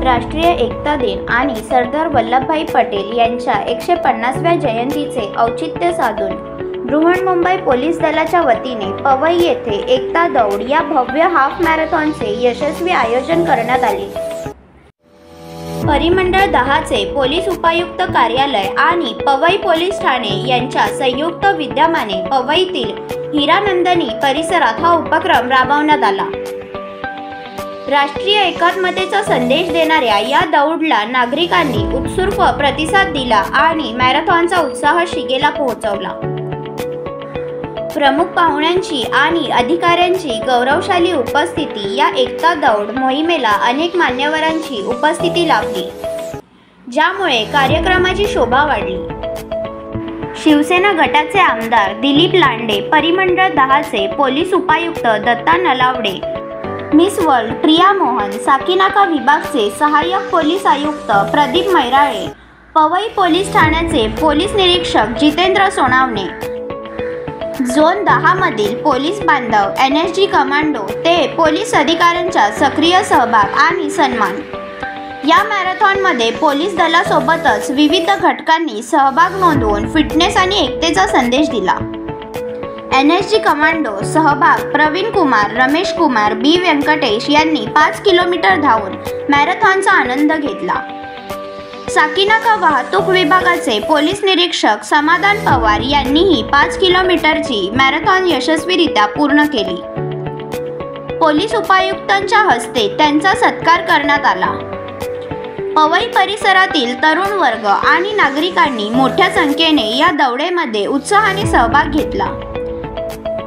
राष्ट्रीय एकता दिन आणि सरदार वल्लभभाई पटेल यांच्या 150व्या जयंतीचे औचित्य साधून बृहन्मुंबई पोलीस दलाच्या वतीने पवई येथे एकता दौड या भव्य हाफ मॅरेथॉनचे यशस्वी आयोजन करण्यात आले। परिमंडळ 10 चे पोलीस उपायुक्त कार्यालय आणि पवई पोलीस ठाणे यांच्या संयुक्त विद्यमाने पवईतील हिरानंदिनी परिसरात हा उपक्रम राबवण्यात आला। राष्ट्रीय एकात्मतेचा संदेश देणाऱ्या या दौडला नागरिकांनी उत्स्फूर्त प्रतिसाद दिला आणि मॅरेथॉनचा उत्साह शिगेला पोहोचवला। प्रमुख पाहुण्यांची आणि अधिकाऱ्यांची गौरवशाली उपस्थिती या एकता दौड मोहिमेला अनेक मान्यवरांची उपस्थिती लाभली, ज्यामुळे कार्यक्रमाची शोभा वाढली। शिवसेना गटाचे आमदार दिलीप लांडे, परिमंडळ 10 चे पोलीस उपायुक्त दत्ता नलावडे, मिस वर्ल्ड प्रिया मोहन, साकीनाका विभागचे सहाय्यक पोलीस आयुक्त प्रदीप मैराळे, पवई पोलीस ठाण्याचे पोलीस निरीक्षक जितेंद्र सोनावणे, झोन 10 मधील पोलीस बांधव, NSG कमांडो ते पोलीस अधिकाऱ्यांचा सक्रिय सहभाग आणि सन्मान। या मॅरेथॉनमध्ये पोलीस दलासोबतच विविध घटकांनी सहभाग नोंदवून फिटनेस आणि एकतेचा संदेश दिला। NSG कमांडो सहभाग प्रवीण कुमार, रमेश कुमार, B व्यंकटेश यांनी 5 किलोमीटर धावून मॅरेथॉनचा आनंद घेतला। साकीनाका वाहतूक विभागाचे पोलीस निरीक्षक समाधान पवार यांनीही 5 किलोमीटरची मॅरेथॉन यशस्वीरित्या पूर्ण केली। पोलीस उपायुक्तांच्या हस्ते त्यांचा सत्कार करण्यात आला। पवई परिसरातील तरुण वर्ग आणि नागरिकांनी मोठ्या संख्येने या दौडमध्ये उत्साहाने सहभाग घेतला,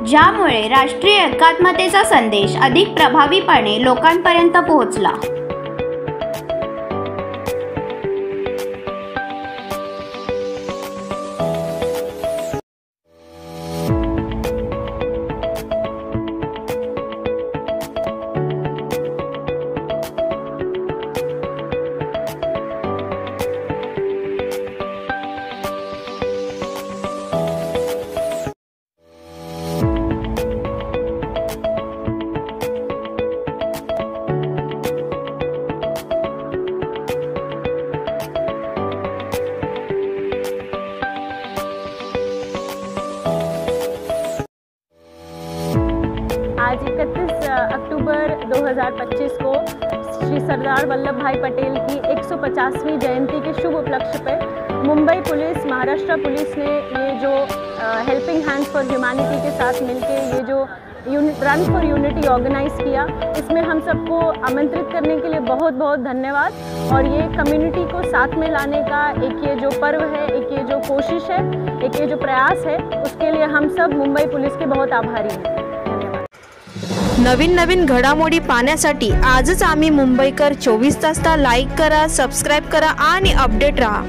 ज्यामुळे राष्ट्रीय एकात्मतेचा संदेश अधिक प्रभावीपणे लोकांपर्यंत पोहोचला। आज 31 अक्टूबर 2025 को श्री सरदार वल्लभ भाई पटेल की 150वीं जयंती के शुभ उपलक्ष्य पे मुंबई पुलिस, महाराष्ट्र पुलिस ने ये जो हेल्पिंग हैंड्स फॉर ह्यूमैनिटी के साथ मिलके ये जो रन फॉर यूनिटी ऑर्गेनाइज किया, इसमें हम सबको आमंत्रित करने के लिए बहुत बहुत धन्यवाद। और ये कम्युनिटी को साथ में लाने का एक ये जो पर्व है, एक ये जो कोशिश है, एक ये जो प्रयास है, उसके लिए हम सब मुंबई पुलिस के बहुत आभारी हैं। नवीन घडामोडी पाहण्यासाठी आजच आम्ही मुंबईकर 24 तासला लाईक करा, सबस्क्राईब करा आणि अपडेट रहा।